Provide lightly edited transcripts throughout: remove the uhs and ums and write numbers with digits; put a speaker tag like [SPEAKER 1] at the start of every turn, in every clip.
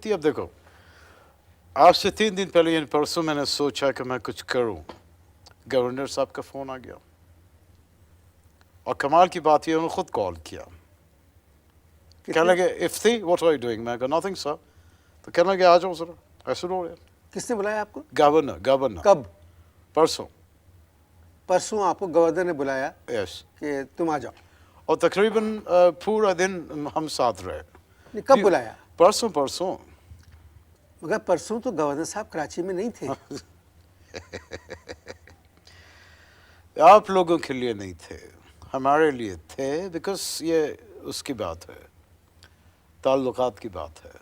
[SPEAKER 1] होती है। अब देखो, आज से 3 दिन पहले यानी परसों मैंने सोचा कि मैं कुछ करूं, गवर्नर साहब का फ़ोन आ गया और कमाल की बात ये उन्होंने खुद कॉल किया। कहने लगे Ifti what are you doing? मैं कहा नथिंग सर। तो कहने लगे आ जाओ ज़रा। ऐसे रो यार।
[SPEAKER 2] किसने बुलाया आपको?
[SPEAKER 1] गवर्नर।
[SPEAKER 2] कब?
[SPEAKER 1] परसों।
[SPEAKER 2] परसों आपको गवर्नर ने बुलाया
[SPEAKER 1] यस।
[SPEAKER 2] कि तुम आ जाओ?
[SPEAKER 1] और तकरीबन पूरा दिन हम साथ रहे।
[SPEAKER 2] नहीं, कब बुलाया?
[SPEAKER 1] परसों।
[SPEAKER 2] मगर परसों तो गवर्नर साहब कराची में नहीं थे।
[SPEAKER 1] आप लोगों के लिए नहीं थे, हमारे लिए थे, बिकॉज ये उसकी बात है, ताल्लुकात की बात है।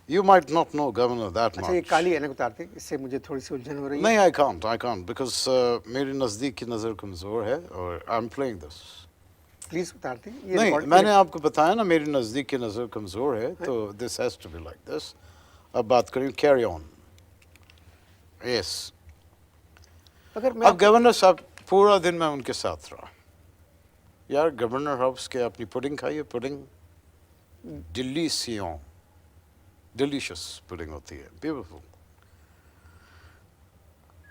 [SPEAKER 1] You might not know governor that much.
[SPEAKER 2] अच्छा, ये काली ऐनक उतारते, इससे मुझे थोड़ी सी उलझन हो रही है।
[SPEAKER 1] नहीं, I can't because मेरी नज़दीक की नज़र कमज़ोर है और I'm playing this.
[SPEAKER 2] प्लीज उतारते।
[SPEAKER 1] नहीं, मैंने आपको बताया ना मेरी नज़दीक की नज़र कमज़ोर है, तो this has to be like this. अब बात करें, carry on. Yes. अब गवर्नर साहब पूरा दिन मैं उनके साथ रहा। यार गवर्नर हाउस के अपनी पुडिंग खाइए, पुडिंग डिलीशियस पुडिंग होती है, ब्यूटीफुल।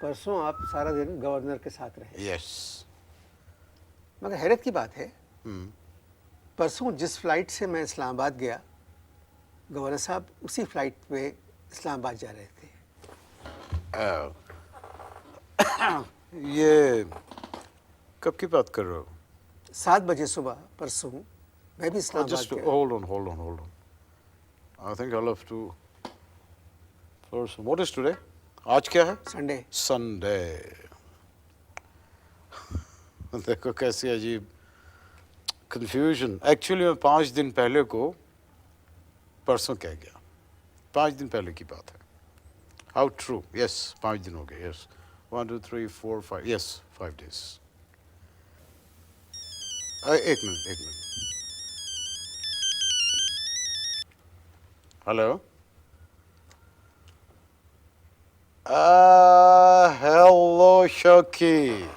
[SPEAKER 2] परसों आप सारा दिन गवर्नर के साथ रहे।
[SPEAKER 1] यस।
[SPEAKER 2] मगर हैरत की बात है, परसों जिस फ्लाइट से मैं इस्लामाबाद गया, गवर्नर साहब उसी फ्लाइट पे इस्लामाबाद जा रहे थे।
[SPEAKER 1] ये कब की बात कर रहे हो?
[SPEAKER 2] 7 बजे सुबह परसों मैं भी इस्लामाबाद
[SPEAKER 1] Just
[SPEAKER 2] गया।
[SPEAKER 1] hold on. I think I'll have to first. What is today? आज क्या है? संडे। देखो कैसी अजीब कंफ्यूजन। एक्चुअली मैं 5 दिन पहले को परसों कह गया। 5 दिन पहले की बात है। How true? Yes, 5 दिन हो गए। Yes, 1 2 3 4 5. Yes, 5 days. एक मिनट। हेलो। Hello Shoki.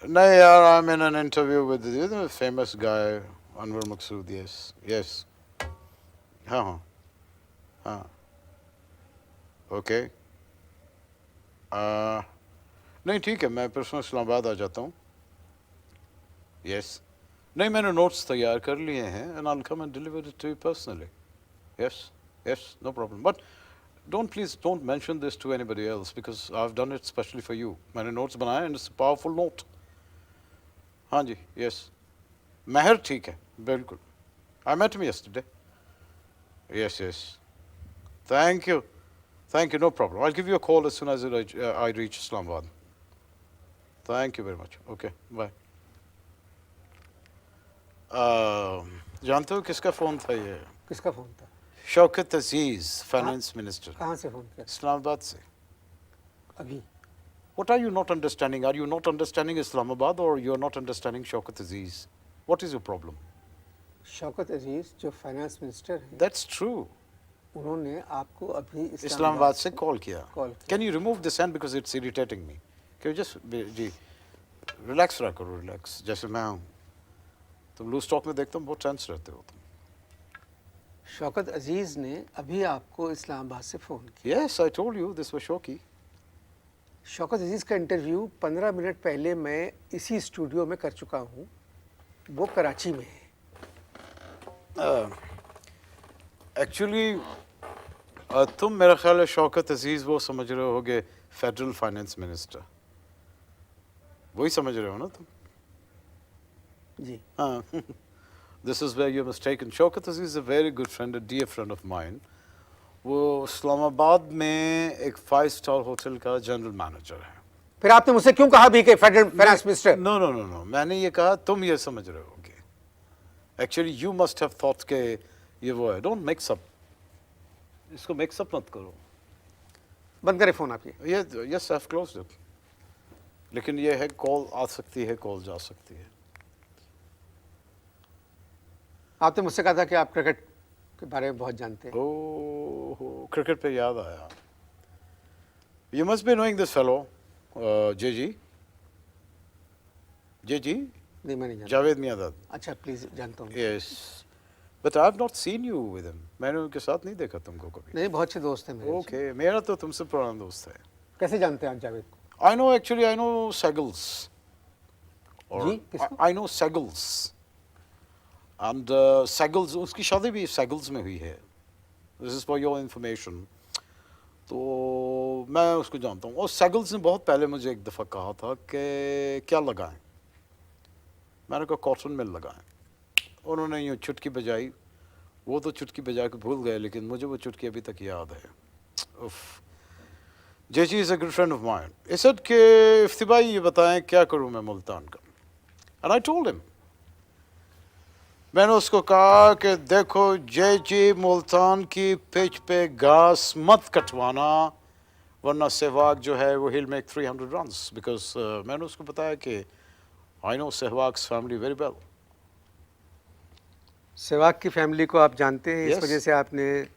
[SPEAKER 1] नहीं यार, I'm in an interview with the famous guy Anwar Maqsood. Yes. हाँ. Okay. नहीं ठीक है, मैं परसों इस्लामाबाद आ जाता हूँ। Yes. नहीं, मैंने नोट्स तैयार कर लिए हैं and I'll come and deliver it to you personally. Yes, no problem. But please don't mention this to anybody else because I've done it specially for you. मैंने notes बनाए and it's a powerful note. हाँ जी, yes. महर ठीक है, बिल्कुल. I met him yesterday. Yes. Thank you, no problem. I'll give you a call as soon as I reach Islamabad. Thank you very much. Okay, bye. जानते हो किसका phone था ये?
[SPEAKER 2] किसका फ़ोन था?
[SPEAKER 1] शौकत अजीज, फाइनेंस मिनिस्टर।
[SPEAKER 2] कहाँ से फ़ोन किया?
[SPEAKER 1] इस्लामाबाद से।
[SPEAKER 2] अभी?
[SPEAKER 1] What are you not understanding? Are you not understanding Islamabad or you are not understanding Shaukat Aziz? What is your problem?
[SPEAKER 2] Shaukat अजीज जो फाइनेंस मिनिस्टर हैं,
[SPEAKER 1] That's true.
[SPEAKER 2] उन्होंने आपको अभी
[SPEAKER 1] इस्लामाबाद से कॉल किया।
[SPEAKER 2] Can
[SPEAKER 1] you remove this hand because it's irritating me? Can you just जी relax रहा करो, रिलैक्स जैसे मैं हूँ। तुम लूज टॉक में देखता हूँ बहुत टेंस रहते हो तुम।
[SPEAKER 2] शौकत अजीज ने अभी आपको इस्लामाबाद से फ़ोन किया।
[SPEAKER 1] Yes, I told you this was Shauki.
[SPEAKER 2] Shaukat अजीज का इंटरव्यू 15 मिनट पहले मैं इसी स्टूडियो में कर चुका हूँ, वो कराची में है।
[SPEAKER 1] एक्चुअली तुम मेरा ख्याल है शौकत अजीज वो समझ रहे होगे फेडरल फाइनेंस मिनिस्टर, वही समझ रहे हो ना तुम?
[SPEAKER 2] जी
[SPEAKER 1] हाँ। This is where you're mistaken. Shaukat Aziz is a very good friend, a dear friend of mine. वो इस्लामाबाद में एक 5-star होटल का जनरल मैनेजर है।
[SPEAKER 2] फिर आपने मुझसे क्यों कहा भी कि फेडरल फाइनेंस मिनिस्टर?
[SPEAKER 1] नो, मैंने ये कहा तुम ये समझ रहे होगे। Actually you must have thought के ये वो है। डोंट मिक्स अप, इसको मिक्स अप मत करो।
[SPEAKER 2] बंद करें फ़ोन आप ये।
[SPEAKER 1] Yes, I have closed it. लेकिन ये है कॉल आ सकती है, कॉल जा सकती है।
[SPEAKER 2] आपने मुझसे कहा था कि आप क्रिकेट के बारे में बहुत जानते हैं।
[SPEAKER 1] ओह, क्रिकेट पे याद आया। You must be knowing this fellow ji.
[SPEAKER 2] नहीं, मैं नहीं जानता।
[SPEAKER 1] जावेद मियादाद।
[SPEAKER 2] अच्छा, प्लीज जानता हूँ।
[SPEAKER 1] Yes, but I have not seen you with him, मैंने उनके साथ नहीं देखा तुमको कभी।
[SPEAKER 2] नहीं, बहुत अच्छे दोस्त हैं मेरे।
[SPEAKER 1] ओके, मेरा तो तुमसे पुराना दोस्त है।
[SPEAKER 2] कैसे जानते हैं आप जावेद को?
[SPEAKER 1] I know, actually, I know Segals.
[SPEAKER 2] जी, किसको?
[SPEAKER 1] I know Segals. And Segals, उसकी शादी भी Segals में हुई है. This is for your information. तो मैं उसको जानता हूँ। और Segals ने बहुत पहले मुझे एक दफ़ा कहा था कि क्या लगाएं। मैंने कहा कॉटन मिल लगाएं। उन्होंने यूँ चुटकी बजाई, वो तो चुटकी बजा के भूल गए, लेकिन मुझे वो चुटकी अभी तक याद है। उफ़। JG is a good friend of mine. He said कि इफ्ती भाई ये बताएं क्या करूं मैं मुल्तान का। And I told him. मैंने उसको कहा कि देखो JG मुल्तान की पिच पे घास मत कटवाना, वरना सहवाग जो है वो he'll make 300 runs because मैंने उसको बताया कि I know सहवाग's family very well.
[SPEAKER 2] Sehwag की फैमिली को आप जानते हैं, इस
[SPEAKER 1] Yes.
[SPEAKER 2] वजह से आपने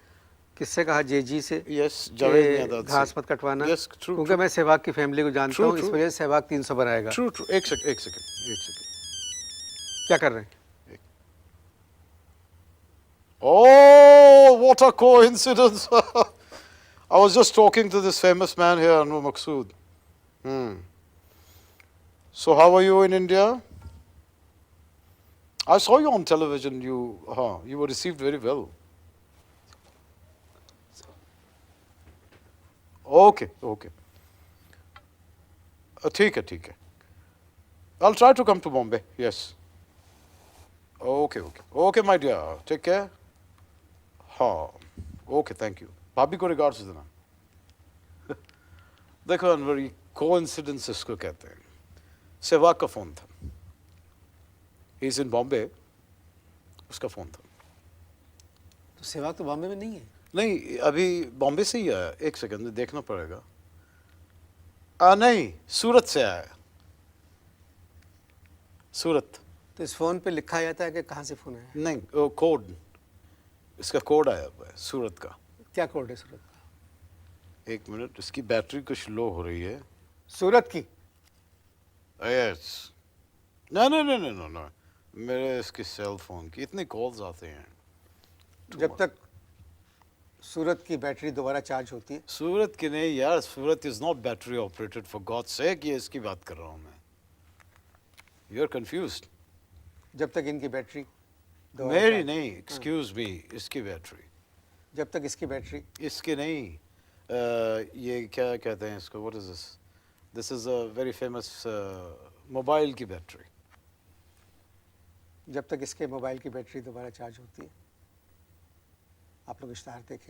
[SPEAKER 2] किससे कहा? जेजी से?
[SPEAKER 1] Yes, जावेद
[SPEAKER 2] कि
[SPEAKER 1] मियादाद से।
[SPEAKER 2] घास मत कटवाना।
[SPEAKER 1] Yes, true,
[SPEAKER 2] क्योंकि
[SPEAKER 1] true.
[SPEAKER 2] मैं सहवाग की फैमिली को जानता
[SPEAKER 1] True,
[SPEAKER 2] हूँ, इस
[SPEAKER 1] true.
[SPEAKER 2] वजह से सहवाग 300 पर आएगा।
[SPEAKER 1] True, true. एक सेकंड।
[SPEAKER 2] क्या कर रहे हैं?
[SPEAKER 1] Oh, what a coincidence. I was just talking to this famous man here, Anwar Maqsood. So how are you in India? I saw you on television. You were received very well. Okay. ठीक है. I'll try to come to Bombay. Yes. Okay, my dear. Take care. हाँ, okay, thank you. भाभी को regards देना। देखो अनवर, ये coincidence इसको कहते हैं। सहवाग का फ़ोन था, ही इज़ इन बॉम्बे, उसका फ़ोन था।
[SPEAKER 2] तो सहवाग तो बॉम्बे में नहीं है?
[SPEAKER 1] नहीं, अभी बॉम्बे से ही आया। एक सेकंड देखना पड़ेगा। नहीं, सूरत से आया। सूरत।
[SPEAKER 2] तो इस फ़ोन पे लिखा जाता है कि कहाँ से फ़ोन आया?
[SPEAKER 1] नहीं, वो कोड, इसका कोड आया हुआ है सूरत का।
[SPEAKER 2] क्या कोड है सूरत का?
[SPEAKER 1] एक मिनट, इसकी बैटरी कुछ लो हो रही है।
[SPEAKER 2] सूरत की?
[SPEAKER 1] यस। नो, मेरे इसके सेल फोन की इतने कॉल्स आते हैं।
[SPEAKER 2] जब तक सूरत की बैटरी दोबारा चार्ज होती है।
[SPEAKER 1] सूरत की नहीं यार, सूरत is not battery operated for God sake, ये इसकी बात कर रहा हूँ मैं। You are confused.
[SPEAKER 2] जब तक इनकी बैटरी
[SPEAKER 1] मेरी नहीं, एक्सक्यूज मी, इसकी बैटरी।
[SPEAKER 2] जब तक इसकी बैटरी,
[SPEAKER 1] इसकी नहीं, ये क्या कहते हैं इसको, what is this? This is a very famous mobile की बैटरी।
[SPEAKER 2] जब तक इसके मोबाइल की बैटरी दोबारा चार्ज होती है। आप लोग इश्ताहार देखें।